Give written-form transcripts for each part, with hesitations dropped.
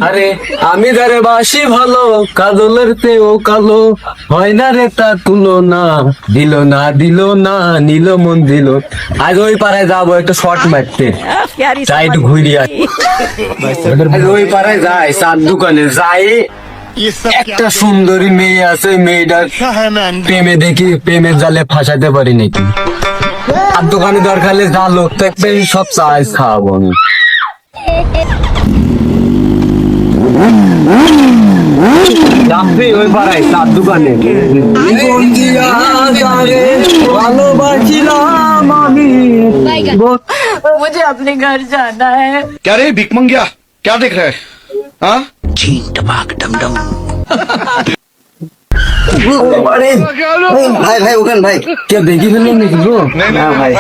আরে আমি যারে বাসি ভালো, কাজলের তেও কালো, হয় না রে তা তুলনা, দিল না নিল মন দিল। আজ ওই পাড়ায় যাবো একটু শর্ট মারতে, प्यारी যাই একটু ঘুরি আয়। আজ ওই পাড়ায় যাই, চার দোকানে যাই, ये सब একটা সুন্দরী মেয়ে আছে, ওই মেয়েটার क्या है मैं अंधा প্রেমে দেখি, প্রেমের জালে ফাঁসাতে পারি নাকি। আর দোকানে দরকার হলে যা লোক থাকবে সব চাই খাওয়াবো আমি। যাচ্ছি ওই পাড়ায় চার দোকানে, ভালোবাসিলাম আমি। मुझे अपने घर जाना है। क्या रे भिकमंगिया क्या देख रहा है हाँ ভাই ভাই ওখান ভাই কে দেখি ফেললাম নাকি গো? ना भाई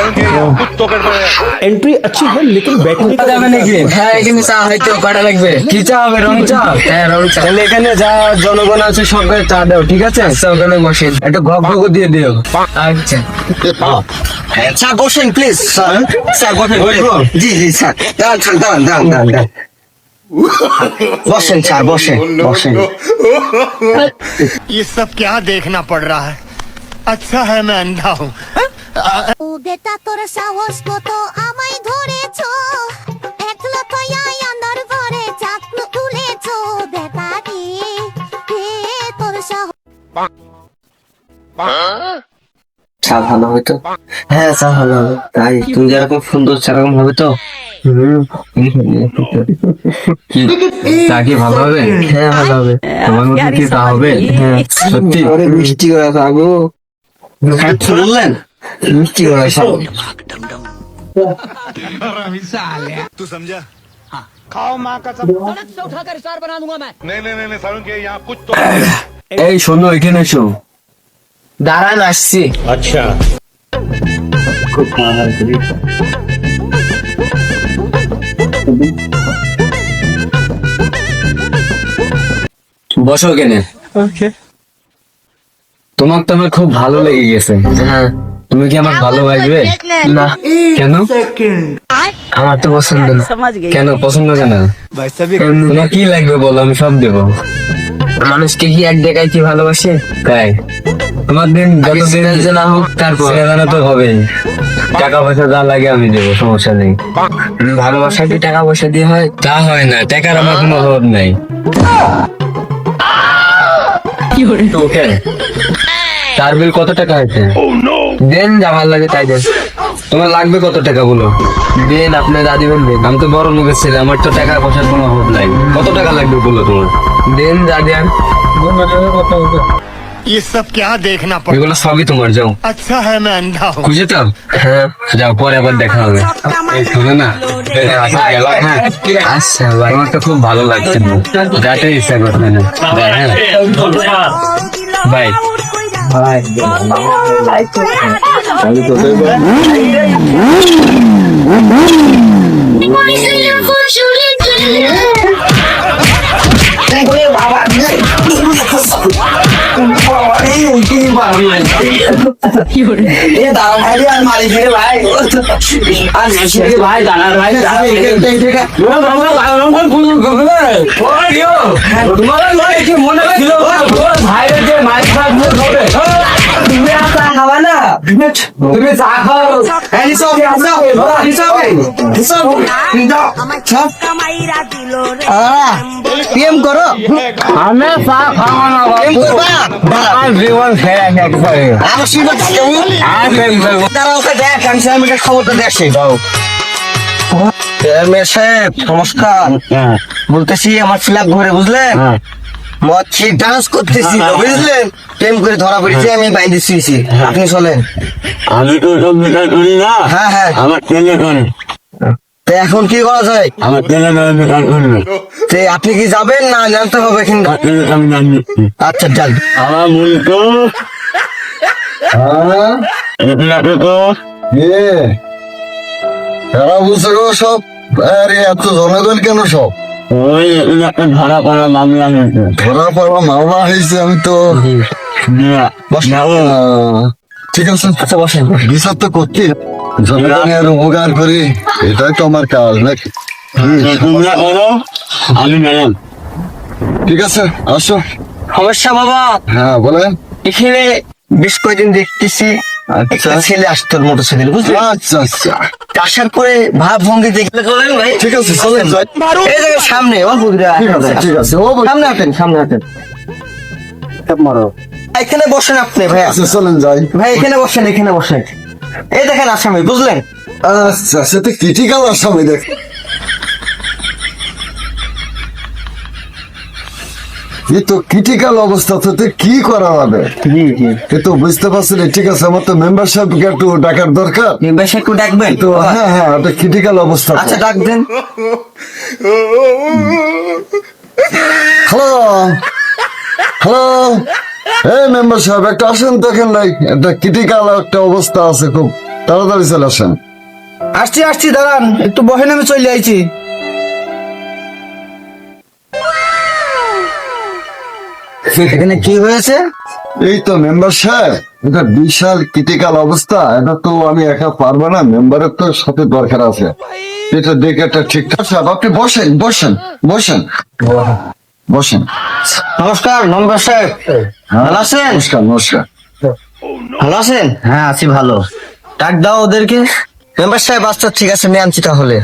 कुछ तो कर रहा है एंट्री अच्छी है लेकिन बैठने का যাবে নাকি? হ্যাঁ এখানে চা হয়তো কটা লাগবে কি চা হবে? রং চা? হ্যাঁ রং চা তাহলে এখানে যা জনগণ আছে সবকে চা দাও, ঠিক আছে? ওখানে বসেন একটা ঘক ঘক দিয়ে দিও। আচ্ছা চা বসেন প্লিজ স্যার স্যার বসেন জি জি স্যার দাঁড়ান বসেন স্যার বসেন বসেন ये सब क्या देखना पड़ रहा है अच्छा है मैं अंधा हूँ ও বেটা তোর সাহস কত আমায় ধরেছো একলা কয়াই আন্দার ঘরে চাকু তুলেছো বেটা রে তোর সাহস চা ভালো হবে তো হ্যাঁ চা ভালো হবে তাই তুমি যেরকম সুন্দর সেরকম হবে তো কি চা কি ভালো হবে? হ্যাঁ ভালো হবে তোমার মতো কি চা হবে? হ্যাঁ সত্যি? ওরে মিষ্টি করে খাবো শুনলেন মিষ্টি করে খাবো तू समझा खाओ माँ का सब उठाकर स्टार बना दूंगा मैं। नहीं सारुण के यहाँ कुछ तो এই শোনো এখানে এসো। দাঁড়ান আসছি अच्छा খুব খাওয়া বসো এখানে। তোমার তো আমার খুব ভালো লেগে গেছে। হ্যাঁ তুমি কি আমার ভালোবাসবে? না কেন? আমার তো পছন্দ না समझ गई। কেন পছন্দ কেন? তোমার কি লাগবে বলো, আমি সব দেবো। মানুষকে কি এক দেখাইতে ভালোবাসে তাই তোমার দিন যতদিন যে না হোক তারপর জানা তো হবেই। টাকা পয়সা যা লাগে আমি দেবো, সমস্যা নেই। ভালোবাসা কি টাকা পয়সা দিয়ে হয় তা হয় না, টাকার আমার কোনো অভাব নাই। ওকে, তার বিল কত টাকা হয়েছে? দেন যা ভালো লাগে তাই দেন তোমার লাগবে কত টাকা বলো? দেন আপনি যা দিবেন দেন আমি তো বড় লোকের ছেলে, আমার তো টাকা পয়সার কোনো অভাব নাই। কত টাকা লাগবে বলো তোমার? দেন যা দেন ये सब क्या देखना पड़ এগুলো সবই তোমার, যাও। अच्छा है मैं अंधा हूँ খুঁজে তো হ্যাঁ যাও, পরে আবার দেখা হবে। এই শোনো না, আচ্ছা গেলাম, হ্যাঁ? আচ্ছা ভাই আমার তো খুব ভালো লাগছে না, যাতে ইচ্ছা করছে না। যাই, হ্যাঁ বাই। ভাই দাঁড়ান ভাই ভাইয়ের যে মাছ ভাত হবে, তুমি আর চা খাবা না তুমি চা খাও। প্রেম করো আমি চা খাবো না বাবু, আমার জীবন ছেড়ে একবারে। আমার শুনে আর প্রেম করবো। তারা ওকে দেখ আমি সাহেবের খবরটা দেখছি চেয়ারম্যান সাহেব নমস্কার বলতেছি আমার ফ্ল্যাগ ঘরে বুঝলেন মদ খেয়ে ডান্স করতেছি বুঝলেন প্রেম করে ধরা পড়েছি আমি বাইরে শুয়েছি আপনি চলেন আমি তো সব বিচার করি না, হ্যাঁ হ্যাঁ আমার ছেলে করে। তো এখন কি করা যায় আমার ছেলে বিচার করবে, তো আপনি কি যাবেন না জানতে হবে কিন্তু আমি জানি। আচ্ছা যান আমার মূল তো তারা বুঝতে গো সব আরে এত জনগণ কেন সব ওই একটা ধরা পড়া মামলা হয়েছে। ধরা পড়া মামলা হয়েছে আমি তো ঠিক আছে আচ্ছা বসেন বিচার তো করছি জনগণের উপকার করি এটাই তো আমার কাজ নাকি তোমরা করো, আমি ম্যাডাম। ঠিক আছে আসো। সমস্যা বাবা, হ্যাঁ বলেন। এখানে বেশ কয়েকদিন দেখতেছি একটা ছেলে আসতো মোটরসাইকেল, বুঝলি? আচ্ছা আচ্ছা আসার পরে ভাব ভঙ্গি দেখলে চলেন ভাই। ঠিক আছে চলেন যাই। এই জায়গার সামনে অল্প দূরে ঠিক আছে ঠিক আছে ও বল- সামনে হাঁটেন, সামনে হাঁটেন। এখানে বসেন আপনি ভাই, আচ্ছা চলেন যাই। ভাই এখানে বসেন, এখানে বসেন। এই দেখেন আসামি, বুঝলেন? আচ্ছা সেটা ক্রিটিক্যাল আসামি দেখ। এই তো ক্রিটিক্যাল অবস্থাতে কি করা যাবে? এ তো বুঝতে পারছি না। ঠিক আছে আমার তো মেম্বারশিপকে একটু ডাকার দরকার। বেশ একটু ডাকবেন তো হ্যাঁ হ্যাঁ এটা ক্রিটিক্যাল অবস্থা। আচ্ছা ডাক দেন। হ্যালো হ্যালো এই মেম্বার সাহেব একটা আসেন, দেখেন নাই একটা ক্রিটিক্যাল একটা অবস্থা আছে, খুব তাড়াতাড়ি চলে আসেন। আসছি আসছি, দাঁড়ান একটু বহেন, আমি চলে আইছি। এখানে কি হয়েছে? এই তো মেম্বার সাহেব এটা বিশাল ক্রিটিক্যাল অবস্থা, এটা তো আমি একা পারবো না, মেম্বারের তো সাথে দরকার আছে। এটা দেখে একটা ঠিকঠাক সাহেব আপনি বসেন বসেন বসেন বসেন। নমস্কার মেম্বার সাহেব, ভালো আছেন? নমস্কার নমস্কার। ভালো আছেন? হ্যাঁ আছি ভালো। ডাক দাও ওদেরকে। মেম্বার সাহেব আচ্ছা ঠিক আছে, নিয়ে আনছি তাহলে।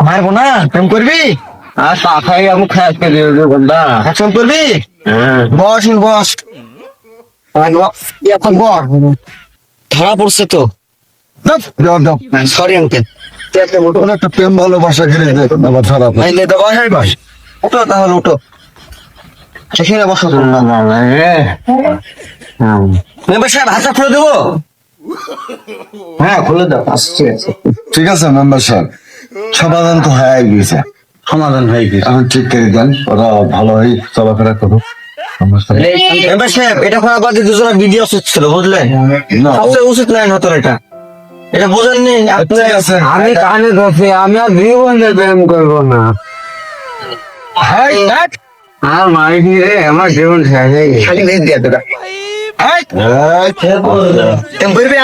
মারবো না, প্রেম করবি? অ্যাকশন করবি? বস বস, এখন বস। ধরা পড়ছে তো, দাও দাও সরি আঙ্কেল। ওরা একটা প্রেম ভালোবাসা ঘিরে দেখ আবার ধরা পড়ে। বস, উঠো তাহলে উঠো, সেখানে বসো। মেম্বার সাহেব হাতটা খুলে দেবো? হ্যাঁ খুলে দাও। আসছে ঠিক আছে মেম্বার সাহেব, সমাধান তো হয়ে গিয়েছে। সমাধান হয়ে গেছে। এখন ঠিক করে দেন, ওরা ভালো হয়ে চলাফেরা করুক। সমস্যা নেই। মেম্বার সাহেব এটা করার বাদে দুজনের ভিডিও উচিত ছিল, বুঝলেন? না, সবচেয়ে উচিত লাইন হতো এটা, এটা বুঝেননি আপনি? ঠিক আছে। আমি কানে ধরছি, আমি আর জীবনে প্রেম করবো না। আর মারি কি রে, আমার জীবন শেষ হয়ে গেছে। খালি দিয়ে দেবে। এই, করবি